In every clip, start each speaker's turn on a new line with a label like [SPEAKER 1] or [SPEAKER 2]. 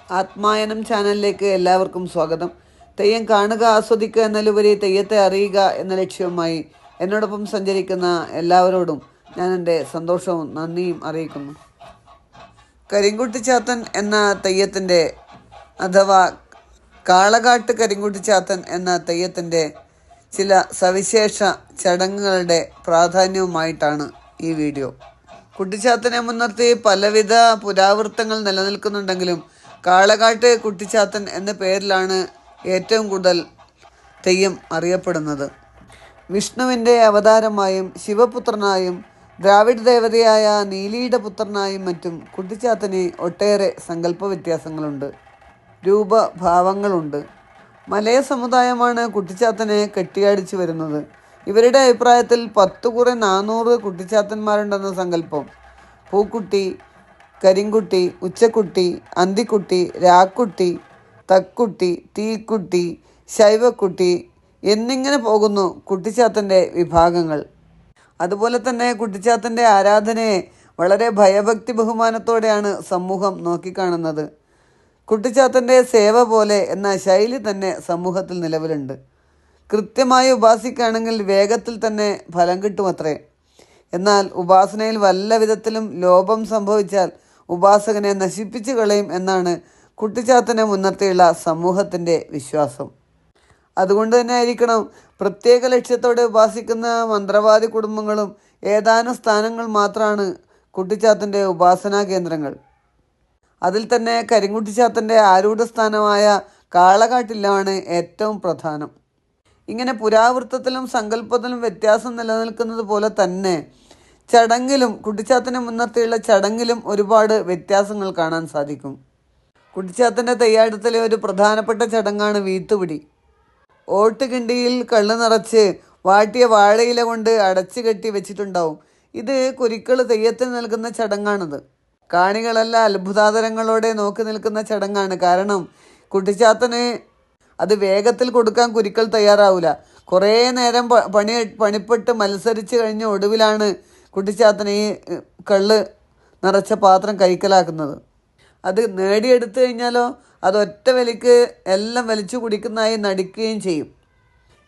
[SPEAKER 1] ആത്മായനം ചാനലിലേക്ക് എല്ലാവർക്കും സ്വാഗതം. തെയ്യം കാണുക, ആസ്വദിക്കുക എന്നതിലുപരി തെയ്യത്തെ അറിയുക എന്ന ലക്ഷ്യവുമായി എന്നോടൊപ്പം സഞ്ചരിക്കുന്ന എല്ലാവരോടും ഞാൻ എൻ്റെ സന്തോഷവും നന്ദിയും അറിയിക്കുന്നു. കരിങ്കുട്ടിച്ചാത്തൻ എന്ന തെയ്യത്തിൻ്റെ അഥവാ കാളകാട്ട് കരിങ്കുട്ടിച്ചാത്തൻ എന്ന തെയ്യത്തിൻ്റെ ചില സവിശേഷ ചടങ്ങുകളുടെ പ്രാധാന്യവുമായിട്ടാണ് ഈ വീഡിയോ. കുട്ടിച്ചാത്തനെ മുൻനിർത്തി പലവിധ പുരാവൃത്തങ്ങൾ നിലനിൽക്കുന്നുണ്ടെങ്കിലും കാളകാട്ട് കുട്ടിച്ചാത്തൻ എന്ന പേരിലാണ് ഏറ്റവും കൂടുതൽ തെയ്യം അറിയപ്പെടുന്നത്. വിഷ്ണുവിൻ്റെ അവതാരമായും ശിവപുത്രനായും ദ്രാവിഡ് ദേവതയായ നീലിയുടെ പുത്രനായും മറ്റും കുട്ടിച്ചാത്തന് ഒട്ടേറെ സങ്കല്പ വ്യത്യാസങ്ങളുണ്ട്, രൂപഭാവങ്ങളുണ്ട്. മലയ സമുദായമാണ് കുട്ടിച്ചാത്തനെ കെട്ടിയാടിച്ചു വരുന്നത്. ഇവരുടെ അഭിപ്രായത്തിൽ 10×400 കുട്ടിച്ചാത്തന്മാരുണ്ടെന്ന സങ്കല്പം. പൂക്കുട്ടി, കരിങ്കുട്ടി, ഉച്ചക്കുട്ടി, അന്തിക്കുട്ടി, രാക്കുട്ടി, തക്കുട്ടി, തീക്കുട്ടി, ശൈവക്കുട്ടി എന്നിങ്ങനെ പോകുന്നു കുട്ടിച്ചാത്തൻ്റെ വിഭാഗങ്ങൾ. അതുപോലെ തന്നെ കുട്ടിച്ചാത്തൻ്റെ ആരാധനയെ വളരെ ഭയഭക്തി ബഹുമാനത്തോടെയാണ് സമൂഹം നോക്കിക്കാണുന്നത്. കുട്ടിച്ചാത്തൻ്റെ സേവ പോലെ എന്ന ശൈലി തന്നെ സമൂഹത്തിൽ നിലവിലുണ്ട്. കൃത്യമായി ഉപാസിക്കുകയാണെങ്കിൽ വേഗത്തിൽ തന്നെ ഫലം കിട്ടുമത്രേ. എന്നാൽ ഉപാസനയിൽ വല്ല വിധത്തിലും ലോപം സംഭവിച്ചാൽ ഉപാസകനെ നശിപ്പിച്ചു കളയും എന്നാണ് കുട്ടിച്ചാത്തനെ മുൻനിർത്തിയുള്ള സമൂഹത്തിൻ്റെ വിശ്വാസം. അതുകൊണ്ട് തന്നെ ആയിരിക്കണം പ്രത്യേക ലക്ഷ്യത്തോടെ ഉപാസിക്കുന്ന മന്ത്രവാദി കുടുംബങ്ങളും ഏതാനും സ്ഥാനങ്ങൾ മാത്രമാണ് കുട്ടിച്ചാത്തൻ്റെ ഉപാസനാ കേന്ദ്രങ്ങൾ. അതിൽ തന്നെ കരിങ്കുട്ടിച്ചാത്തൻ്റെ ആരൂഢസ്ഥാനമായ കാളകാട്ടിലാണ് ഏറ്റവും പ്രധാനം. ഇങ്ങനെ പുരാവൃത്തത്തിലും സങ്കല്പത്തിലും വ്യത്യാസം നിലനിൽക്കുന്നത് പോലെ തന്നെ ചടങ്ങിലും കുട്ടിച്ചാത്തനെ മുൻനിർത്തിയുള്ള ചടങ്ങിലും ഒരുപാട് വ്യത്യാസങ്ങൾ കാണാൻ സാധിക്കും. കുട്ടിച്ചാത്തൻ്റെ തെയ്യാട്ടത്തിലെ ഒരു പ്രധാനപ്പെട്ട ചടങ്ങാണ് വീത്തുപിടി. ഓട്ടുകിണ്ടിയിൽ കള്ള് നിറച്ച് വാട്ടിയ വാഴയില കൊണ്ട് അടച്ചു കെട്ടി വെച്ചിട്ടുണ്ടാവും. ഇത് കുരുക്കൾ തെയ്യത്തിന് നൽകുന്ന ചടങ്ങാണിത്. കാണികളെല്ലാം അത്ഭുതാതരങ്ങളോടെ നോക്കി നിൽക്കുന്ന ചടങ്ങാണ്. കാരണം കുട്ടിച്ചാത്തന് അത് വേഗത്തിൽ കൊടുക്കാൻ കുരുക്കൾ തയ്യാറാവില്ല. കുറേ നേരം പണിപ്പെട്ട് മത്സരിച്ച് കഴിഞ്ഞ ഒടുവിലാണ് കുട്ടിച്ചാത്തന് ഈ കള്ള് നിറച്ച പാത്രം കൈക്കലാക്കുന്നത്. അത് നേടിയെടുത്തു കഴിഞ്ഞാലോ അത് ഒറ്റ വലിക്ക് എല്ലാം വലിച്ചു കുടിക്കുന്നതായി നടിക്കുകയും ചെയ്യും.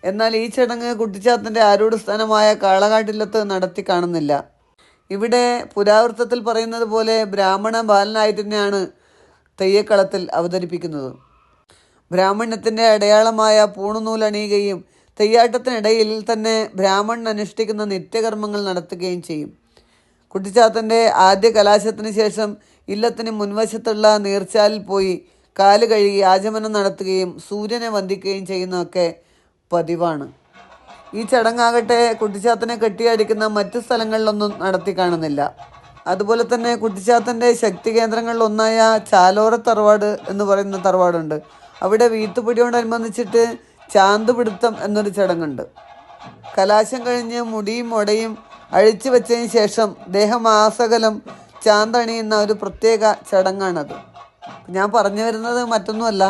[SPEAKER 1] എന്നാൽ ഈ ചടങ്ങ് കുട്ടിച്ചാത്തൻ്റെ ആരൂഢസ്ഥാനമായ കാളകാട്ടില്ലത്ത് നടത്തി കാണുന്നില്ല. ഇവിടെ പുരാവൃത്തത്തിൽ പറയുന്നത് പോലെ ബ്രാഹ്മണ ബാലനായിട്ട് തന്നെയാണ് തെയ്യക്കളത്തിൽ അവതരിപ്പിക്കുന്നത്. ബ്രാഹ്മണ്യത്തിൻ്റെ അടയാളമായ പൂണുനൂലണിയുകയും തെയ്യാട്ടത്തിനിടയിൽ തന്നെ ബ്രാഹ്മണൻ അനുഷ്ഠിക്കുന്ന നിത്യകർമ്മങ്ങൾ നടത്തുകയും ചെയ്യും. കുട്ടിച്ചാത്തൻ്റെ ആദ്യ കലാശത്തിന് ശേഷം ഇല്ലത്തിന് മുൻവശത്തുള്ള നീർച്ചാലിൽ പോയി കാല് കഴുകി ആചമനം നടത്തുകയും സൂര്യനെ വന്ദിക്കുകയും ചെയ്യുന്നതൊക്കെ പതിവാണ്. ഈ ചടങ്ങാകട്ടെ കുട്ടിച്ചാത്തനെ കെട്ടിയടിക്കുന്ന മറ്റു സ്ഥലങ്ങളിലൊന്നും നടത്തി കാണുന്നില്ല. അതുപോലെ തന്നെ കുട്ടിച്ചാത്തൻ്റെ ശക്തി കേന്ദ്രങ്ങളിലൊന്നായ ചാലോറ തറവാട് എന്ന് പറയുന്ന തറവാടുണ്ട്. അവിടെ വീത്തുപിടിയോടനുബന്ധിച്ചിട്ട് ചാന്തുപിടുത്തം എന്നൊരു ചടങ്ങുണ്ട്. കലാശം കഴിഞ്ഞ് മുടിയും ഒടയും അഴിച്ചു വെച്ചതിന് ശേഷം ദേഹമാസകലം ചാന്തണിയുന്ന ഒരു പ്രത്യേക ചടങ്ങാണത്. ഞാൻ പറഞ്ഞു വരുന്നത് മറ്റൊന്നുമല്ല,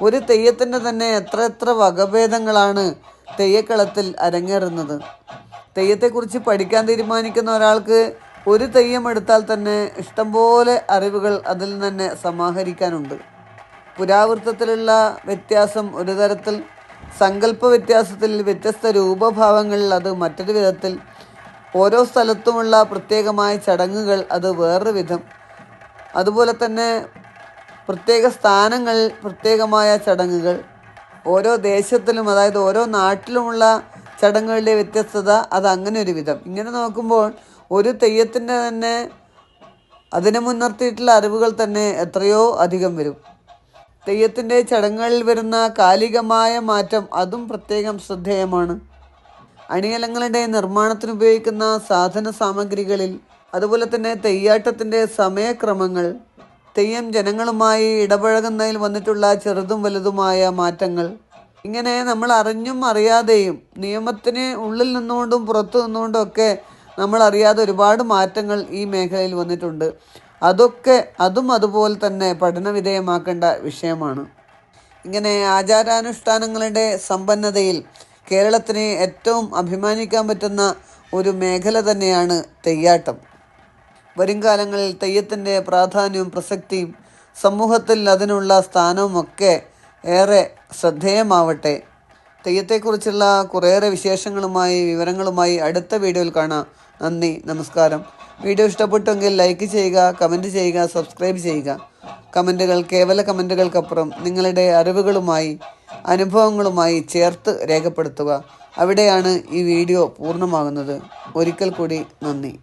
[SPEAKER 1] ഒരു തെയ്യത്തിൻ്റെ തന്നെ എത്ര വകഭേദങ്ങളാണ് തെയ്യക്കളത്തിൽ അരങ്ങേറുന്നത്. തെയ്യത്തെക്കുറിച്ച് പഠിക്കാൻ തീരുമാനിക്കുന്ന ഒരാൾക്ക് ഒരു തെയ്യം എടുത്താൽ തന്നെ ഇഷ്ടംപോലെ അറിവുകൾ അതിൽ നിന്ന് തന്നെ സമാഹരിക്കാനുണ്ട്. പുരാവൃത്തത്തിലുള്ള വ്യത്യാസം ഒരു തരത്തിൽ, സങ്കല്പ വ്യത്യാസത്തിൽ വ്യത്യസ്ത രൂപഭാവങ്ങളിൽ അത് മറ്റൊരു വിധത്തിൽ, ഓരോ സ്ഥലത്തുമുള്ള പ്രത്യേകമായ ചടങ്ങുകൾ അത് വേറൊരു വിധം, അതുപോലെ തന്നെ പ്രത്യേക സ്ഥാനങ്ങൾ പ്രത്യേകമായ ചടങ്ങുകൾ, ഓരോ ദേശത്തിലും അതായത് ഓരോ നാട്ടിലുമുള്ള ചടങ്ങുകളുടെ വ്യത്യസ്തത അത് അങ്ങനെ ഒരു വിധം. ഇങ്ങനെ നോക്കുമ്പോൾ ഒരു തെയ്യത്തിൻ്റെ തന്നെ അതിനെ മുൻനിർത്തിയിട്ടുള്ള അറിവുകൾ തന്നെ എത്രയോ അധികം വരും. തെയ്യത്തിൻ്റെ ചടങ്ങുകളിൽ വരുന്ന കാലികമായ മാറ്റം അതും പ്രത്യേകം ശ്രദ്ധേയമാണ്. അണിയലങ്ങളുടെ നിർമ്മാണത്തിന് ഉപയോഗിക്കുന്ന സാധന സാമഗ്രികളിൽ, അതുപോലെ തന്നെ തെയ്യാട്ടത്തിൻ്റെ സമയക്രമങ്ങൾ, തെയ്യം ജനങ്ങളുമായി ഇടപഴകുന്നതിൽ വന്നിട്ടുള്ള ചെറുതും വലുതുമായ മാറ്റങ്ങൾ, ഇങ്ങനെ നമ്മൾ അറിഞ്ഞും അറിയാതെയും നിയമത്തിന് ഉള്ളിൽ നിന്നുകൊണ്ടും പുറത്തു നിന്നുകൊണ്ടും ഒക്കെ നമ്മൾ അറിയാതെ ഒരുപാട് മാറ്റങ്ങൾ ഈ മേഖലയിൽ വന്നിട്ടുണ്ട്. അതും അതുപോലെ തന്നെ പഠനവിധേയമാക്കേണ്ട വിഷയമാണ്. ഇങ്ങനെ ആചാരാനുഷ്ഠാനങ്ങളുടെ സമ്പന്നതയിൽ കേരളത്തിന് ഏറ്റവും അഭിമാനിക്കാൻ പറ്റുന്ന ഒരു മേഖല തന്നെയാണ് തെയ്യാട്ടം. വരുംകാലങ്ങളിൽ തെയ്യത്തിൻ്റെ പ്രാധാന്യവും പ്രസക്തിയും സമൂഹത്തിൽ അതിനുള്ള സ്ഥാനവുമൊക്കെ ഏറെ ശ്രദ്ധേയമാവട്ടെ. തെയ്യത്തെക്കുറിച്ചുള്ള കുറേയേറെ വിശേഷങ്ങളുമായി വിവരങ്ങളുമായി അടുത്ത വീഡിയോയിൽ കാണാം. നന്ദി, നമസ്കാരം. വീഡിയോ ഇഷ്ടപ്പെട്ടുവെങ്കിൽ ലൈക്ക് ചെയ്യുക, കമൻറ്റ് ചെയ്യുക, സബ്സ്ക്രൈബ് ചെയ്യുക. കമൻറ്റുകൾ കേവല കമൻറ്റുകൾക്കപ്പുറം നിങ്ങളുടെ അറിവുകളുമായി അനുഭവങ്ങളുമായി ചേർത്ത് രേഖപ്പെടുത്തുക. അവിടെയാണ് ഈ വീഡിയോ പൂർണ്ണമാകുന്നത്. ഒരിക്കൽ കൂടി നന്ദി.